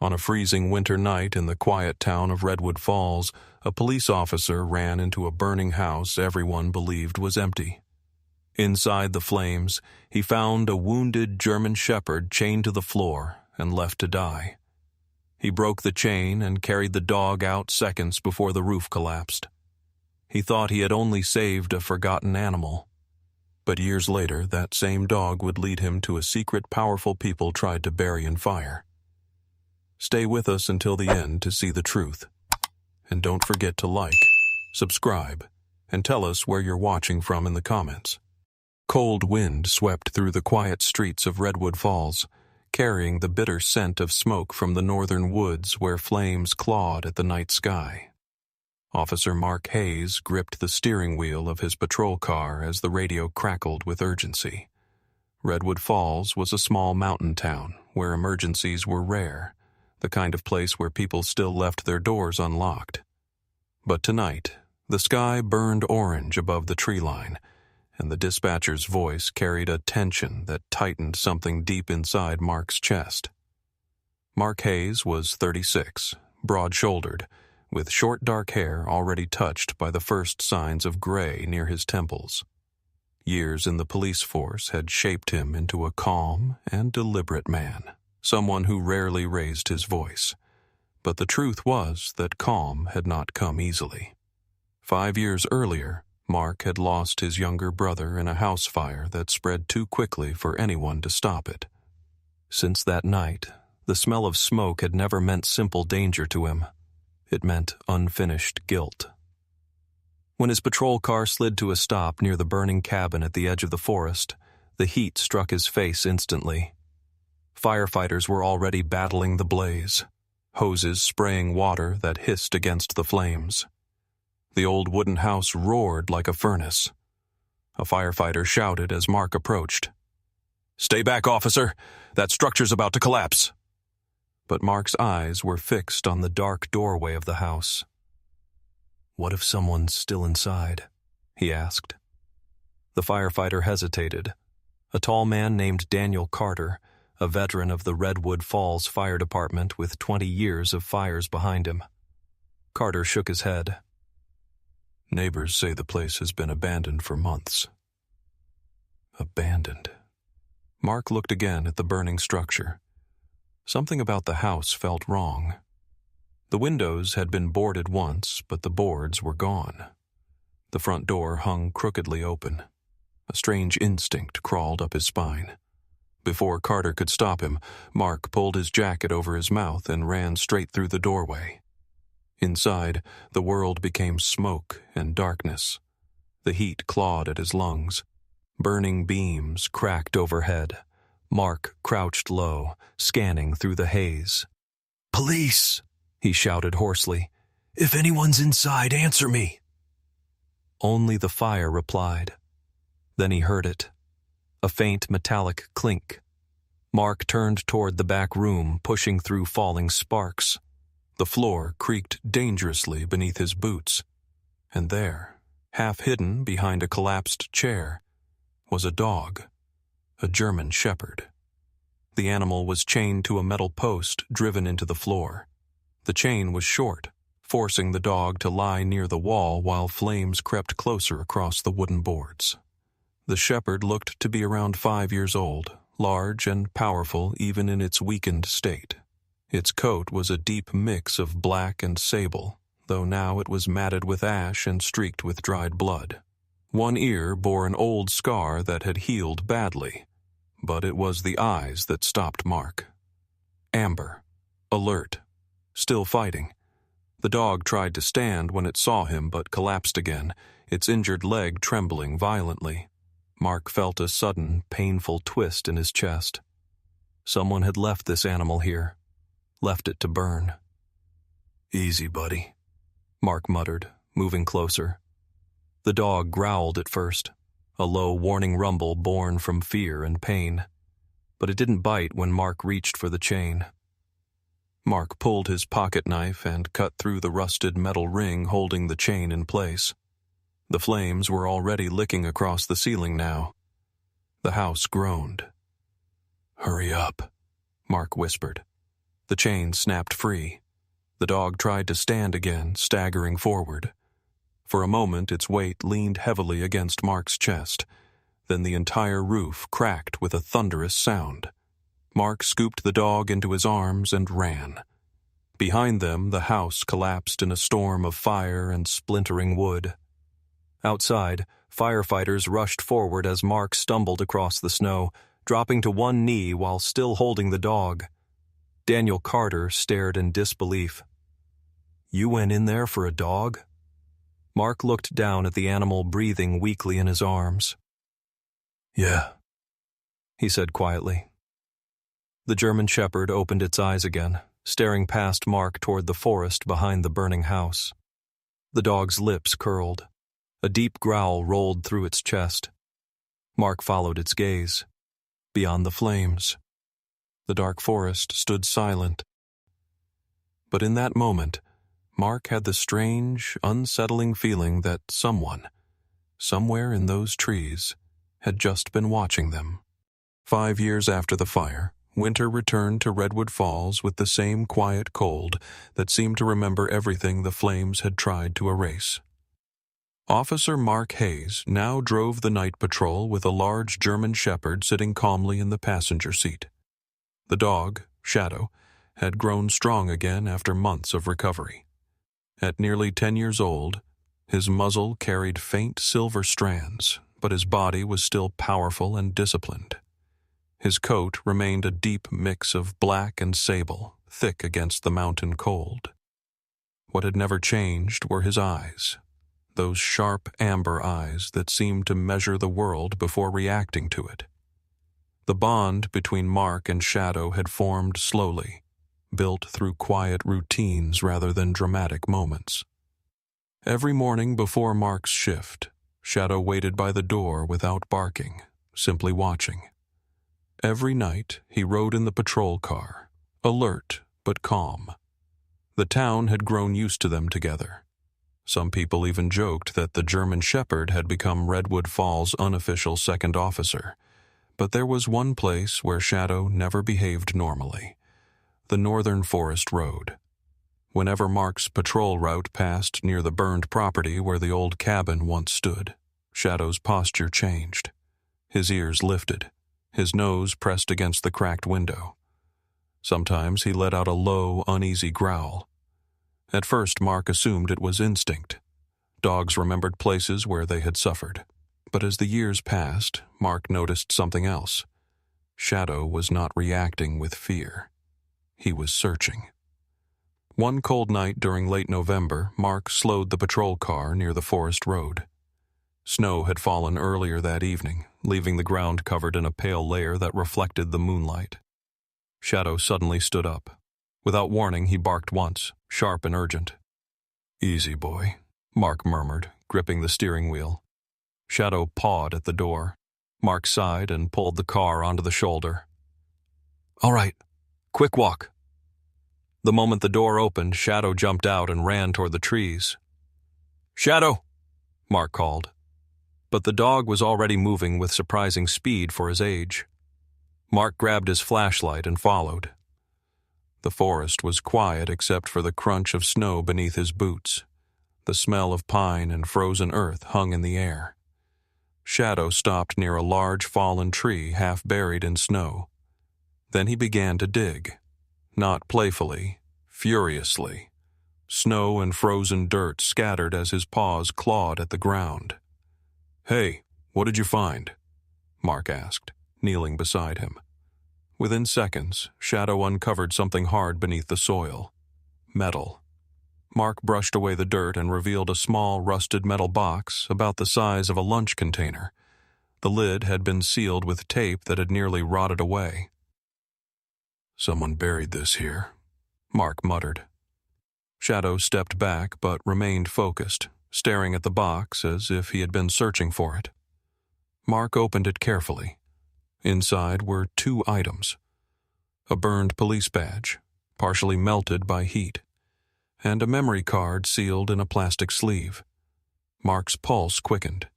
On a freezing winter night in the quiet town of Redwood Falls, a police officer ran into a burning house everyone believed was empty. Inside the flames, he found a wounded German shepherd chained to the floor and left to die. He broke the chain and carried the dog out seconds before the roof collapsed. He thought he had only saved a forgotten animal. But years later, that same dog would lead him to a secret powerful people tried to bury in fire. Stay with us until the end to see the truth. And don't forget to like, subscribe, and tell us where you're watching from in the comments. Cold wind swept through the quiet streets of Redwood Falls, carrying the bitter scent of smoke from the northern woods where flames clawed at the night sky. Officer Mark Hayes gripped the steering wheel of his patrol car as the radio crackled with urgency. Redwood Falls was a small mountain town where emergencies were rare, the kind of place where people still left their doors unlocked. But tonight, the sky burned orange above the tree line, and the dispatcher's voice carried a tension that tightened something deep inside Mark's chest. Mark Hayes was 36, broad-shouldered, with short dark hair already touched by the first signs of gray near his temples. Years in the police force had shaped him into a calm and deliberate man, someone who rarely raised his voice. But the truth was that calm had not come easily. 5 years earlier, Mark had lost his younger brother in a house fire that spread too quickly for anyone to stop it. Since that night, the smell of smoke had never meant simple danger to him. It meant unfinished guilt. When his patrol car slid to a stop near the burning cabin at the edge of the forest, the heat struck his face instantly. Firefighters were already battling the blaze, hoses spraying water that hissed against the flames. The old wooden house roared like a furnace. A firefighter shouted as Mark approached. "Stay back, officer! That structure's about to collapse!" But Mark's eyes were fixed on the dark doorway of the house. "What if someone's still inside?" he asked. The firefighter hesitated. A tall man named Daniel Carter, a veteran of the Redwood Falls Fire Department with 20 years of fires behind him. Carter shook his head. "Neighbors say the place has been abandoned for months." Abandoned. Mark looked again at the burning structure. Something about the house felt wrong. The windows had been boarded once, but the boards were gone. The front door hung crookedly open. A strange instinct crawled up his spine. Before Carter could stop him, Mark pulled his jacket over his mouth and ran straight through the doorway. Inside, the world became smoke and darkness. The heat clawed at his lungs. Burning beams cracked overhead. Mark crouched low, scanning through the haze. "Police!" he shouted hoarsely. "If anyone's inside, answer me!" Only the fire replied. Then he heard it. A faint metallic clink. Mark turned toward the back room, pushing through falling sparks. The floor creaked dangerously beneath his boots. And there, half hidden behind a collapsed chair, was a dog, a German shepherd. The animal was chained to a metal post driven into the floor. The chain was short, forcing the dog to lie near the wall while flames crept closer across the wooden boards. The shepherd looked to be around 5 years old, large and powerful even in its weakened state. Its coat was a deep mix of black and sable, though now it was matted with ash and streaked with dried blood. One ear bore an old scar that had healed badly, but it was the eyes that stopped Mark. Amber, alert, still fighting. The dog tried to stand when it saw him but collapsed again, its injured leg trembling violently. Mark felt a sudden, painful twist in his chest. Someone had left this animal here, left it to burn. "Easy, buddy," Mark muttered, moving closer. The dog growled at first, a low warning rumble born from fear and pain. But it didn't bite when Mark reached for the chain. Mark pulled his pocket knife and cut through the rusted metal ring holding the chain in place. The flames were already licking across the ceiling now. The house groaned. "Hurry up," Mark whispered. The chain snapped free. The dog tried to stand again, staggering forward. For a moment, its weight leaned heavily against Mark's chest. Then the entire roof cracked with a thunderous sound. Mark scooped the dog into his arms and ran. Behind them, the house collapsed in a storm of fire and splintering wood. Outside, firefighters rushed forward as Mark stumbled across the snow, dropping to one knee while still holding the dog. Daniel Carter stared in disbelief. "You went in there for a dog?" Mark looked down at the animal breathing weakly in his arms. "Yeah," he said quietly. The German Shepherd opened its eyes again, staring past Mark toward the forest behind the burning house. The dog's lips curled. A deep growl rolled through its chest. Mark followed its gaze. Beyond the flames, the dark forest stood silent. But in that moment, Mark had the strange, unsettling feeling that someone, somewhere in those trees, had just been watching them. 5 years after the fire, winter returned to Redwood Falls with the same quiet cold that seemed to remember everything the flames had tried to erase. Officer Mark Hayes now drove the night patrol with a large German Shepherd sitting calmly in the passenger seat. The dog, Shadow, had grown strong again after months of recovery. At nearly 10 years old, his muzzle carried faint silver strands, but his body was still powerful and disciplined. His coat remained a deep mix of black and sable, thick against the mountain cold. What had never changed were his eyes, those sharp amber eyes that seemed to measure the world before reacting to it. The bond between Mark and Shadow had formed slowly, built through quiet routines rather than dramatic moments. Every morning before Mark's shift, Shadow waited by the door without barking, simply watching. Every night he rode in the patrol car, alert but calm. The town had grown used to them together. Some people even joked that the German Shepherd had become Redwood Falls' unofficial second officer. But there was one place where Shadow never behaved normally: the Northern Forest Road. Whenever Mark's patrol route passed near the burned property where the old cabin once stood, Shadow's posture changed. His ears lifted, his nose pressed against the cracked window. Sometimes he let out a low, uneasy growl. At first, Mark assumed it was instinct. Dogs remembered places where they had suffered. But as the years passed, Mark noticed something else. Shadow was not reacting with fear. He was searching. One cold night during late November, Mark slowed the patrol car near the forest road. Snow had fallen earlier that evening, leaving the ground covered in a pale layer that reflected the moonlight. Shadow suddenly stood up. Without warning, he barked once, sharp and urgent. "Easy, boy," Mark murmured, gripping the steering wheel. Shadow pawed at the door. Mark sighed and pulled the car onto the shoulder. "All right, quick walk." The moment the door opened, Shadow jumped out and ran toward the trees. "Shadow!" Mark called. But the dog was already moving with surprising speed for his age. Mark grabbed his flashlight and followed. The forest was quiet except for the crunch of snow beneath his boots. The smell of pine and frozen earth hung in the air. Shadow stopped near a large fallen tree half buried in snow. Then he began to dig. Not playfully, furiously. Snow and frozen dirt scattered as his paws clawed at the ground. "Hey, what did you find?" Mark asked, kneeling beside him. Within seconds, Shadow uncovered something hard beneath the soil. Metal. Mark brushed away the dirt and revealed a small, rusted metal box about the size of a lunch container. The lid had been sealed with tape that had nearly rotted away. "Someone buried this here," Mark muttered. Shadow stepped back but remained focused, staring at the box as if he had been searching for it. Mark opened it carefully. Inside were 2 items: a burned police badge, partially melted by heat, and a memory card sealed in a plastic sleeve. Mark's pulse quickened.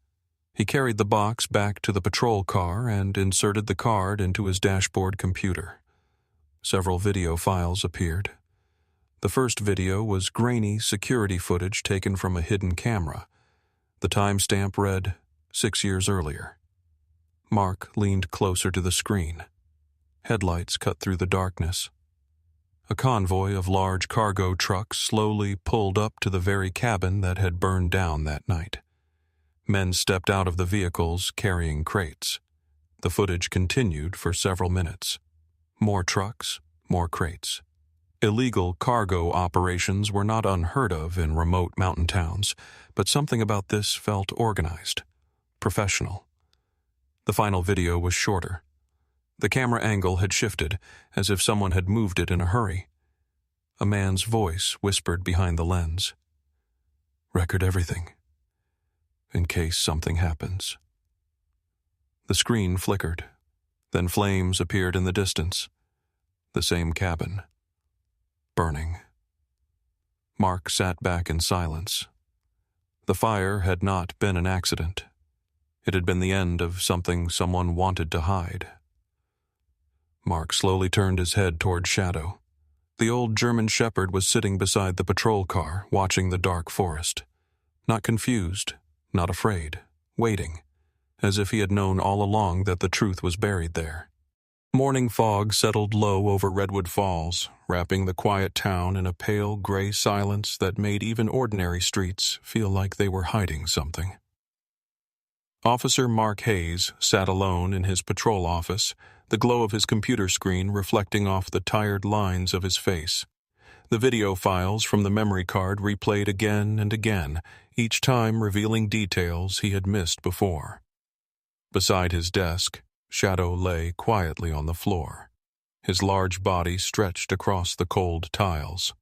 He carried the box back to the patrol car and inserted the card into his dashboard computer. Several video files appeared. The first video was grainy security footage taken from a hidden camera. The timestamp read 6 years earlier. Mark leaned closer to the screen. Headlights cut through the darkness. A convoy of large cargo trucks slowly pulled up to the very cabin that had burned down that night. Men stepped out of the vehicles carrying crates. The footage continued for several minutes. More trucks, more crates. Illegal cargo operations were not unheard of in remote mountain towns, but something about this felt organized, professional. The final video was shorter. The camera angle had shifted, as if someone had moved it in a hurry. A man's voice whispered behind the lens. "Record everything, in case something happens." The screen flickered. Then flames appeared in the distance. The same cabin. Burning. Mark sat back in silence. The fire had not been an accident. It had been the end of something someone wanted to hide. Mark slowly turned his head toward Shadow. The old German shepherd was sitting beside the patrol car, watching the dark forest. Not confused, not afraid, waiting, as if he had known all along that the truth was buried there. Morning fog settled low over Redwood Falls, wrapping the quiet town in a pale gray silence that made even ordinary streets feel like they were hiding something. Officer Mark Hayes sat alone in his patrol office, the glow of his computer screen reflecting off the tired lines of his face. The video files from the memory card replayed again and again, each time revealing details he had missed before. Beside his desk, Shadow lay quietly on the floor, his large body stretched across the cold tiles.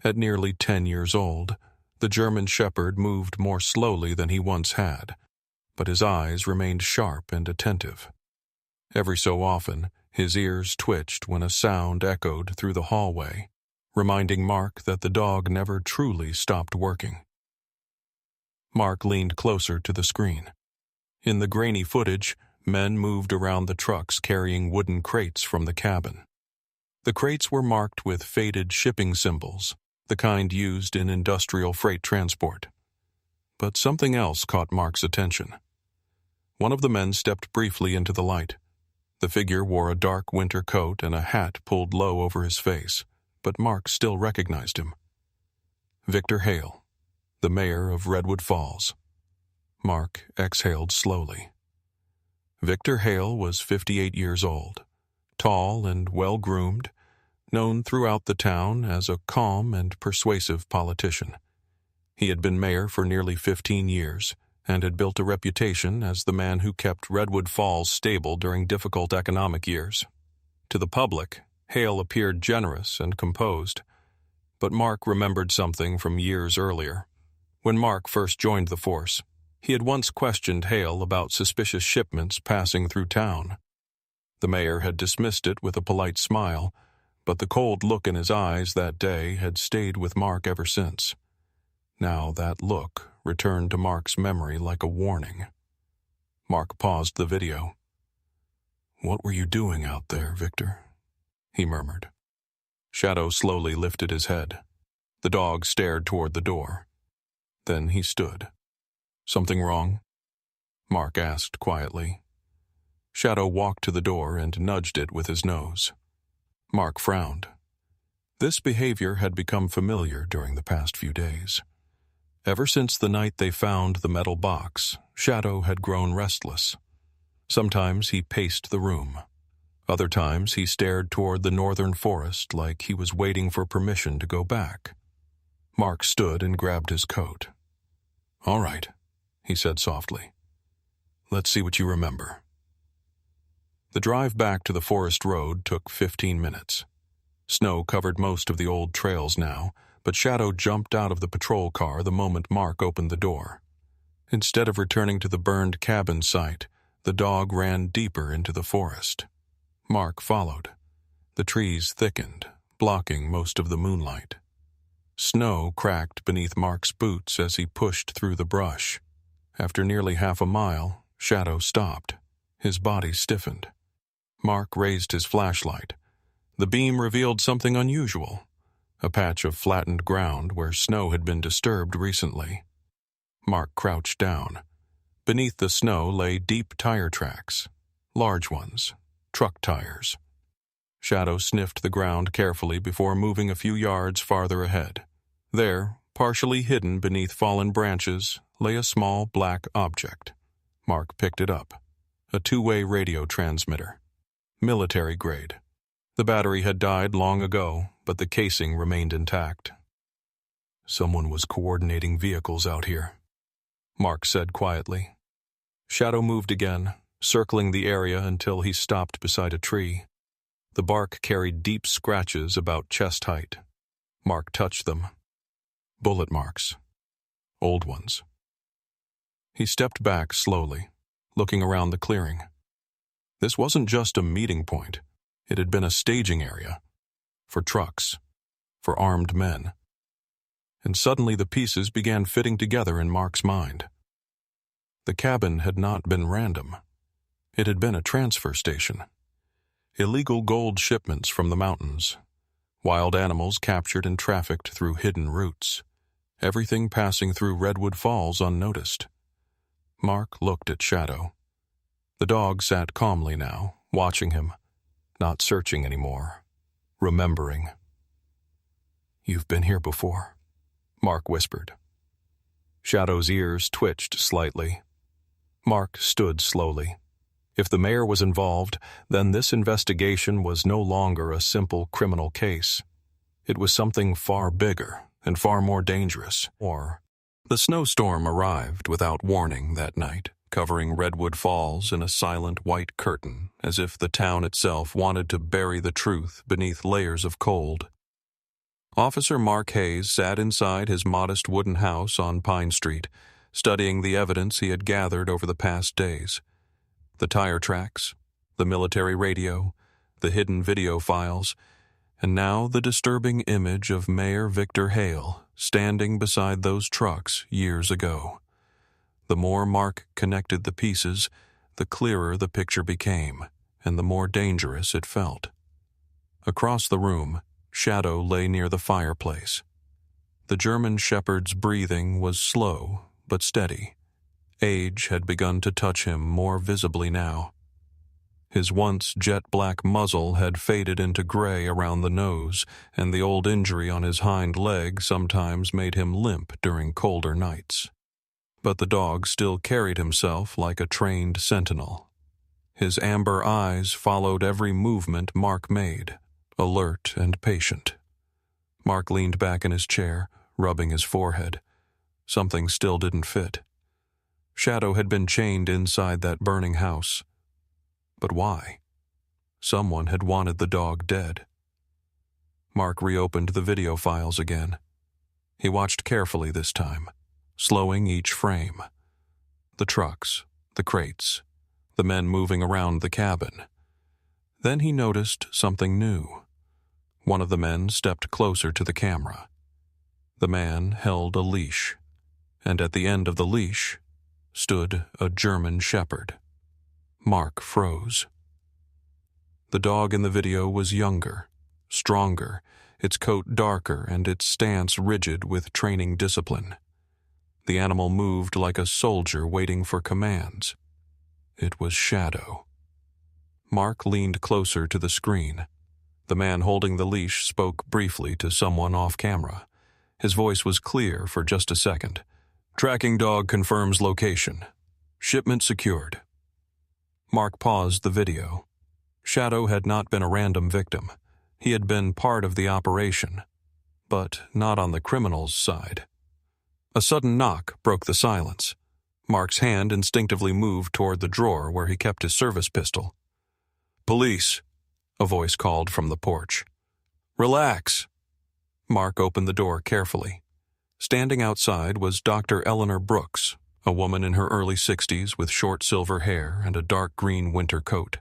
At nearly 10 years old, the German shepherd moved more slowly than he once had, but his eyes remained sharp and attentive. Every so often, his ears twitched when a sound echoed through the hallway, reminding Mark that the dog never truly stopped working. Mark leaned closer to the screen. In the grainy footage, men moved around the trucks carrying wooden crates from the cabin. The crates were marked with faded shipping symbols, the kind used in industrial freight transport. But something else caught Mark's attention. One of the men stepped briefly into the light. The figure wore a dark winter coat and a hat pulled low over his face, but Mark still recognized him. Victor Hale, the mayor of Redwood Falls. Mark exhaled slowly. Victor Hale was 58 years old, tall and well-groomed, known throughout the town as a calm and persuasive politician. He had been mayor for nearly 15 years and had built a reputation as the man who kept Redwood Falls stable during difficult economic years. To the public, Hale appeared generous and composed, but Mark remembered something from years earlier. When Mark first joined the force, he had once questioned Hale about suspicious shipments passing through town. The mayor had dismissed it with a polite smile, but the cold look in his eyes that day had stayed with Mark ever since. Now that look returned to Mark's memory like a warning. Mark paused the video. "What were you doing out there, Victor?" he murmured. Shadow slowly lifted his head. The dog stared toward the door. Then he stood. "Something wrong?" Mark asked quietly. Shadow walked to the door and nudged it with his nose. Mark frowned. This behavior had become familiar during the past few days. Ever since the night they found the metal box, Shadow had grown restless. Sometimes he paced the room. Other times he stared toward the northern forest like he was waiting for permission to go back. Mark stood and grabbed his coat. "All right," he said softly. "Let's see what you remember." The drive back to the forest road took 15 minutes. Snow covered most of the old trails now, but Shadow jumped out of the patrol car the moment Mark opened the door. Instead of returning to the burned cabin site, the dog ran deeper into the forest. Mark followed. The trees thickened, blocking most of the moonlight. Snow cracked beneath Mark's boots as he pushed through the brush. After nearly half a mile, Shadow stopped. His body stiffened. Mark raised his flashlight. The beam revealed something unusual, a patch of flattened ground where snow had been disturbed recently. Mark crouched down. Beneath the snow lay deep tire tracks, large ones, truck tires. Shadow sniffed the ground carefully before moving a few yards farther ahead. There, partially hidden beneath fallen branches, lay a small black object. Mark picked it up. A two-way radio transmitter. Military grade. The battery had died long ago, but the casing remained intact. Someone was coordinating vehicles out here, Mark said quietly. Shadow moved again, circling the area until he stopped beside a tree. The bark carried deep scratches about chest height. Mark touched them. Bullet marks. Old ones. He stepped back slowly, looking around the clearing. This wasn't just a meeting point. It had been a staging area. For trucks. For armed men. And suddenly the pieces began fitting together in Mark's mind. The cabin had not been random. It had been a transfer station. Illegal gold shipments from the mountains. Wild animals captured and trafficked through hidden routes. Everything passing through Redwood Falls unnoticed. Mark looked at Shadow. The dog sat calmly now, watching him, not searching anymore, remembering. "You've been here before," Mark whispered. Shadow's ears twitched slightly. Mark stood slowly. If the mayor was involved, then this investigation was no longer a simple criminal case. It was something far bigger and far more dangerous. The snowstorm arrived without warning that night, covering Redwood Falls in a silent white curtain, as if the town itself wanted to bury the truth beneath layers of cold. Officer Mark Hayes sat inside his modest wooden house on Pine Street, studying the evidence he had gathered over the past days. The tire tracks, the military radio, the hidden video files, and now the disturbing image of Mayor Victor Hale standing beside those trucks years ago. The more Mark connected the pieces, the clearer the picture became, and the more dangerous it felt. Across the room, Shadow lay near the fireplace. The German shepherd's breathing was slow but steady. Age had begun to touch him more visibly now. His once jet-black muzzle had faded into gray around the nose, and the old injury on his hind leg sometimes made him limp during colder nights. But the dog still carried himself like a trained sentinel. His amber eyes followed every movement Mark made, alert and patient. Mark leaned back in his chair, rubbing his forehead. Something still didn't fit. Shadow had been chained inside that burning house. But why? Someone had wanted the dog dead. Mark reopened the video files again. He watched carefully this time, slowing each frame. The trucks, the crates, the men moving around the cabin. Then he noticed something new. One of the men stepped closer to the camera. The man held a leash, and at the end of the leash stood a German shepherd. Mark froze. The dog in the video was younger, stronger, its coat darker and its stance rigid with training discipline. The animal moved like a soldier waiting for commands. It was Shadow. Mark leaned closer to the screen. The man holding the leash spoke briefly to someone off camera. His voice was clear for just a second. "Tracking dog confirms location. Shipment secured." Mark paused the video. Shadow had not been a random victim. He had been part of the operation, but not on the criminal's side. A sudden knock broke the silence. Mark's hand instinctively moved toward the drawer where he kept his service pistol. "Police," a voice called from the porch. "Relax." Mark opened the door carefully. Standing outside was Dr. Eleanor Brooks, a woman in her early 60s with short silver hair and a dark green winter coat.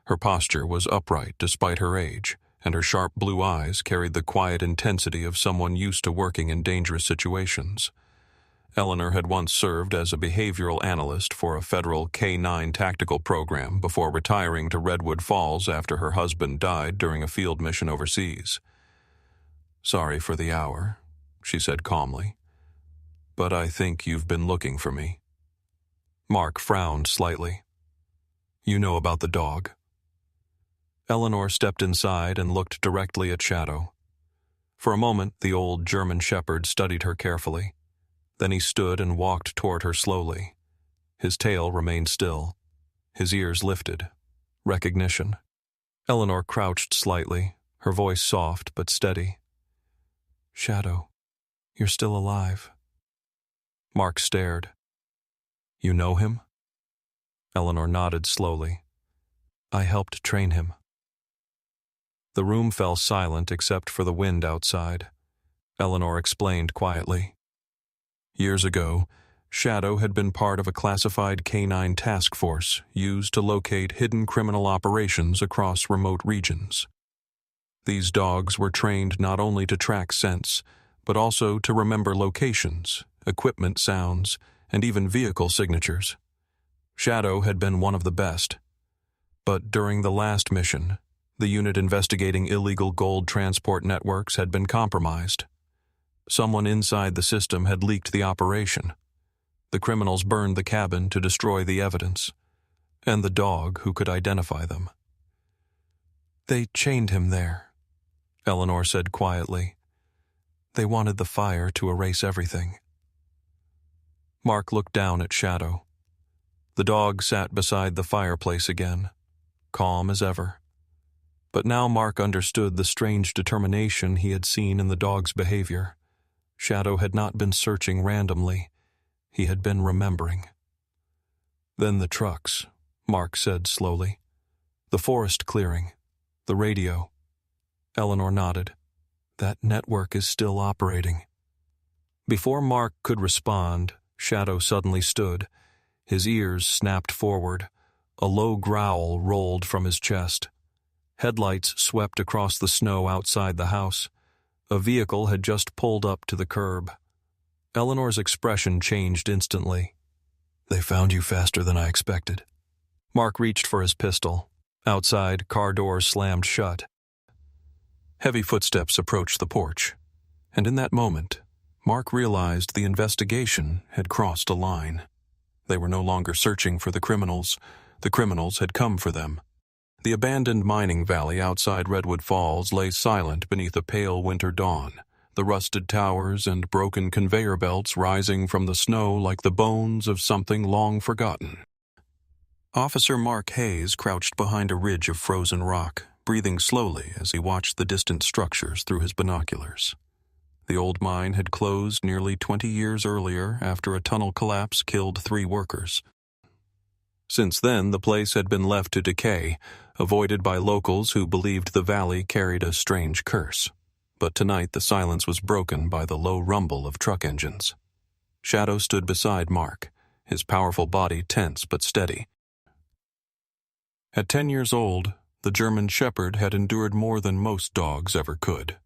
Her posture was upright despite her age, and her sharp blue eyes carried the quiet intensity of someone used to working in dangerous situations. Eleanor had once served as a behavioral analyst for a federal K-9 tactical program before retiring to Redwood Falls after her husband died during a field mission overseas. "Sorry for the hour," she said calmly, "but I think you've been looking for me." Mark frowned slightly. "You know about the dog?" Eleanor stepped inside and looked directly at Shadow. For a moment, the old German shepherd studied her carefully. Then he stood and walked toward her slowly. His tail remained still. His ears lifted. Recognition. Eleanor crouched slightly, her voice soft but steady. "Shadow, you're still alive." Mark stared. "You know him?" Eleanor nodded slowly. "I helped train him." The room fell silent except for the wind outside. Eleanor explained quietly. Years ago, Shadow had been part of a classified K-9 task force used to locate hidden criminal operations across remote regions. These dogs were trained not only to track scents, but also to remember locations, equipment sounds, and even vehicle signatures. Shadow had been one of the best. But during the last mission, the unit investigating illegal gold transport networks had been compromised. Someone inside the system had leaked the operation. The criminals burned the cabin to destroy the evidence, and the dog who could identify them. "They chained him there," Eleanor said quietly. "They wanted the fire to erase everything." Mark looked down at Shadow. The dog sat beside the fireplace again, calm as ever. But now Mark understood the strange determination he had seen in the dog's behavior. Shadow had not been searching randomly. He had been remembering. "Then the trucks," Mark said slowly. "The forest clearing. The radio." Eleanor nodded. "That network is still operating." Before Mark could respond, Shadow suddenly stood. His ears snapped forward. A low growl rolled from his chest. Headlights swept across the snow outside the house. A vehicle had just pulled up to the curb. Eleanor's expression changed instantly. "They found you faster than I expected." Mark reached for his pistol. Outside, car doors slammed shut. Heavy footsteps approached the porch. And in that moment, Mark realized the investigation had crossed a line. They were no longer searching for the criminals. The criminals had come for them. The abandoned mining valley outside Redwood Falls lay silent beneath a pale winter dawn, the rusted towers and broken conveyor belts rising from the snow like the bones of something long forgotten. Officer Mark Hayes crouched behind a ridge of frozen rock, breathing slowly as he watched the distant structures through his binoculars. The old mine had closed nearly 20 years earlier after a tunnel collapse killed 3 workers. Since then, the place had been left to decay, avoided by locals who believed the valley carried a strange curse. But tonight the silence was broken by the low rumble of truck engines. Shadow stood beside Mark, his powerful body tense but steady. At 10 years old, the German shepherd had endured more than most dogs ever could.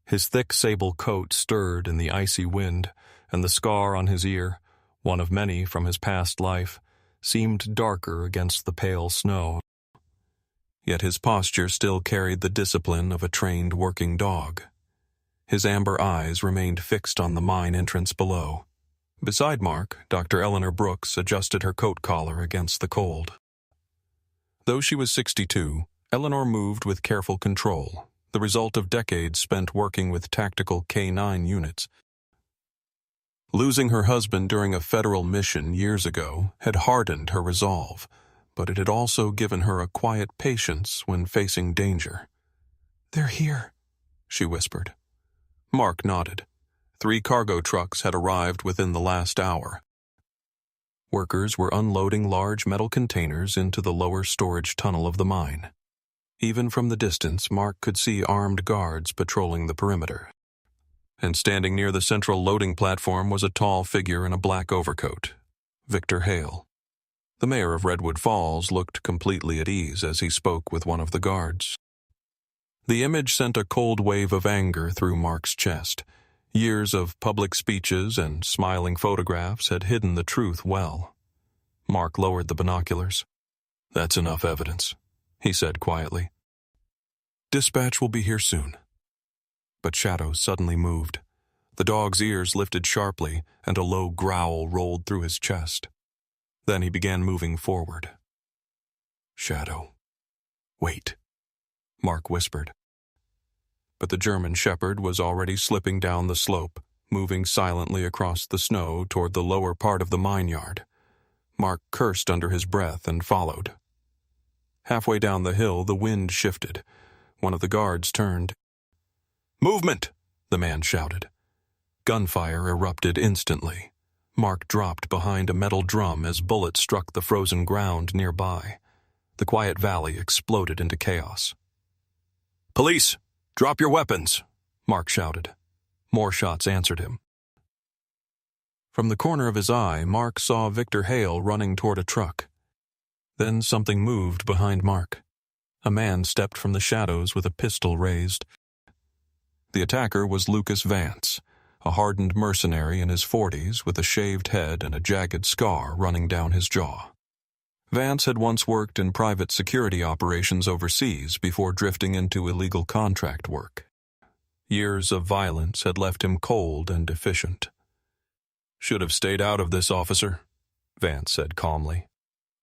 His thick sable coat stirred in the icy wind, and the scar on his ear, one of many from his past life, seemed darker against the pale snow. Yet his posture still carried the discipline of a trained working dog. His amber eyes remained fixed on the mine entrance below. Beside Mark, Dr. Eleanor Brooks adjusted her coat collar against the cold. Though she was 62, Eleanor moved with careful control, the result of decades spent working with tactical K-9 units. Losing her husband during a federal mission years ago had hardened her resolve, but it had also given her a quiet patience when facing danger. "They're here," she whispered. Mark nodded. 3 cargo trucks had arrived within the last hour. Workers were unloading large metal containers into the lower storage tunnel of the mine. Even from the distance, Mark could see armed guards patrolling the perimeter. And standing near the central loading platform was a tall figure in a black overcoat, Victor Hale. The mayor of Redwood Falls looked completely at ease as he spoke with one of the guards. The image sent a cold wave of anger through Mark's chest. Years of public speeches and smiling photographs had hidden the truth well. Mark lowered the binoculars. "That's enough evidence," he said quietly. "Dispatch will be here soon." But Shadow suddenly moved. The dog's ears lifted sharply, and a low growl rolled through his chest. Then he began moving forward. "Shadow, wait," Mark whispered. But the German Shepherd was already slipping down the slope, moving silently across the snow toward the lower part of the mine yard. Mark cursed under his breath and followed. Halfway down the hill, the wind shifted. One of the guards turned. "Movement!" the man shouted. Gunfire erupted instantly. Mark dropped behind a metal drum as bullets struck the frozen ground nearby. The quiet valley exploded into chaos. "Police! Drop your weapons!" Mark shouted. More shots answered him. From the corner of his eye, Mark saw Victor Hale running toward a truck. Then something moved behind Mark. A man stepped from the shadows with a pistol raised. The attacker was Lucas Vance, a hardened mercenary in his 40s with a shaved head and a jagged scar running down his jaw. Vance had once worked in private security operations overseas before drifting into illegal contract work. Years of violence had left him cold and efficient. "Should have stayed out of this, officer," Vance said calmly.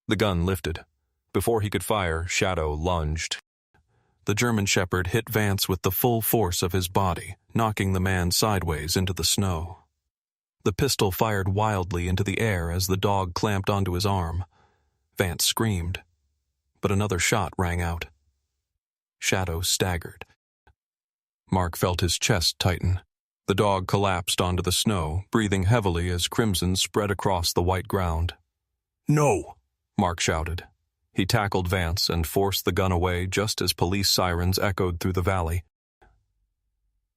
The gun lifted. Before he could fire, Shadow lunged. The German Shepherd hit Vance with the full force of his body, knocking the man sideways into the snow. The pistol fired wildly into the air as the dog clamped onto his arm. Vance screamed, but another shot rang out. Shadow staggered. Mark felt his chest tighten. The dog collapsed onto the snow, breathing heavily as crimson spread across the white ground. "No!" Mark shouted. He tackled Vance and forced the gun away just as police sirens echoed through the valley.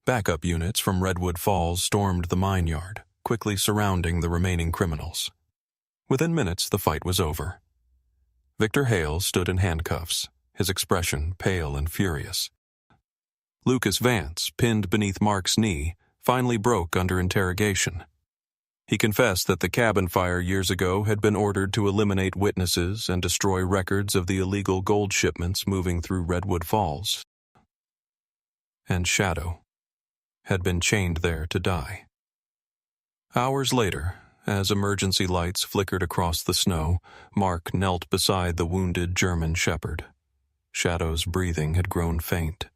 Backup units from Redwood Falls stormed the mine yard, quickly surrounding the remaining criminals. Within minutes, the fight was over. Victor Hale stood in handcuffs, his expression pale and furious. Lucas Vance, pinned beneath Mark's knee, finally broke under interrogation. He confessed that the cabin fire years ago had been ordered to eliminate witnesses and destroy records of the illegal gold shipments moving through Redwood Falls. And Shadow had been chained there to die. Hours later, as emergency lights flickered across the snow, Mark knelt beside the wounded German Shepherd. Shadow's breathing had grown faint.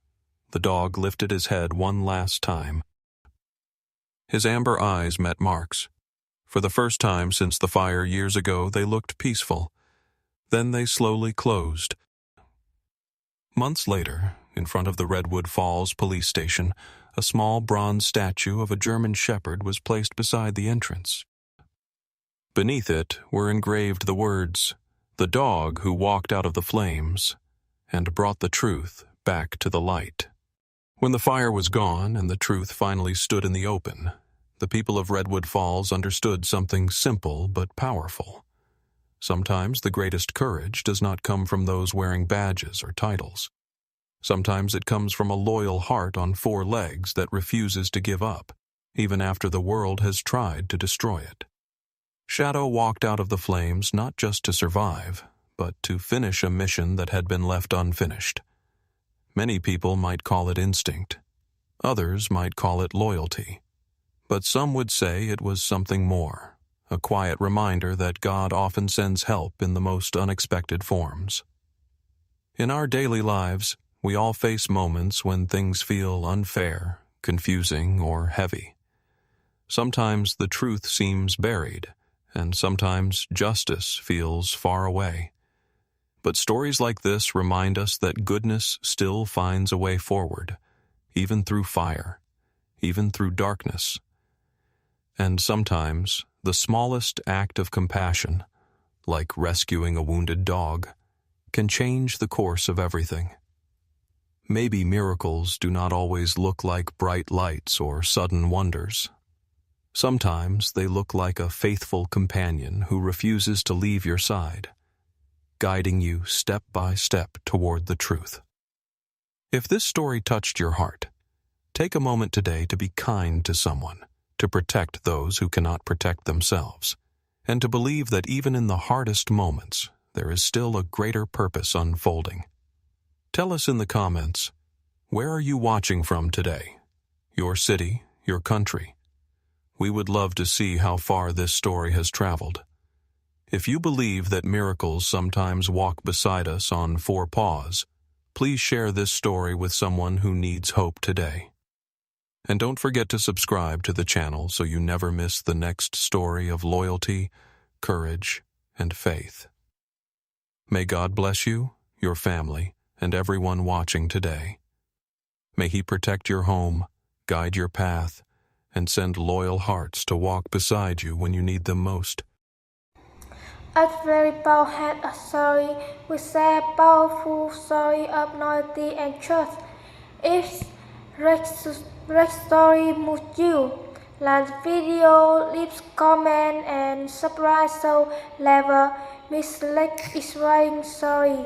The dog lifted his head one last time. His amber eyes met Mark's. For the first time since the fire years ago, they looked peaceful. Then they slowly closed. Months later, in front of the Redwood Falls police station, a small bronze statue of a German Shepherd was placed beside the entrance. Beneath it were engraved the words, "The dog who walked out of the flames and brought the truth back to the light." When the fire was gone and the truth finally stood in the open, the people of Redwood Falls understood something simple but powerful. Sometimes the greatest courage does not come from those wearing badges or titles. Sometimes it comes from a loyal heart on 4 legs that refuses to give up, even after the world has tried to destroy it. Shadow walked out of the flames not just to survive, but to finish a mission that had been left unfinished. Many people might call it instinct. Others might call it loyalty. But some would say it was something more, a quiet reminder that God often sends help in the most unexpected forms. In our daily lives, we all face moments when things feel unfair, confusing, or heavy. Sometimes the truth seems buried, and sometimes justice feels far away. But stories like this remind us that goodness still finds a way forward, even through fire, even through darkness. And sometimes the smallest act of compassion, like rescuing a wounded dog, can change the course of everything. Maybe miracles do not always look like bright lights or sudden wonders. Sometimes they look like a faithful companion who refuses to leave your side, guiding you step by step toward the truth. If this story touched your heart, Take a moment today to be kind to someone, to protect those who cannot protect themselves, and to believe that even in the hardest moments, there is still a greater purpose unfolding. Tell us in the comments, where are you watching from today? Your city, your country? We would love to see how far this story has traveled. If you believe that miracles sometimes walk beside us on four paws, please share this story with someone who needs hope today. And don't forget to subscribe to the channel so you never miss the next story of loyalty, courage, and faith. May God bless you, your family, and everyone watching today. May He protect your home, guide your path, and send loyal hearts to walk beside you when you need them most. Every Paul had a story. We share powerful story of loyalty and trust. If Rex story moved you, like the video, leave comment and subscribe so never miss next inspiring story.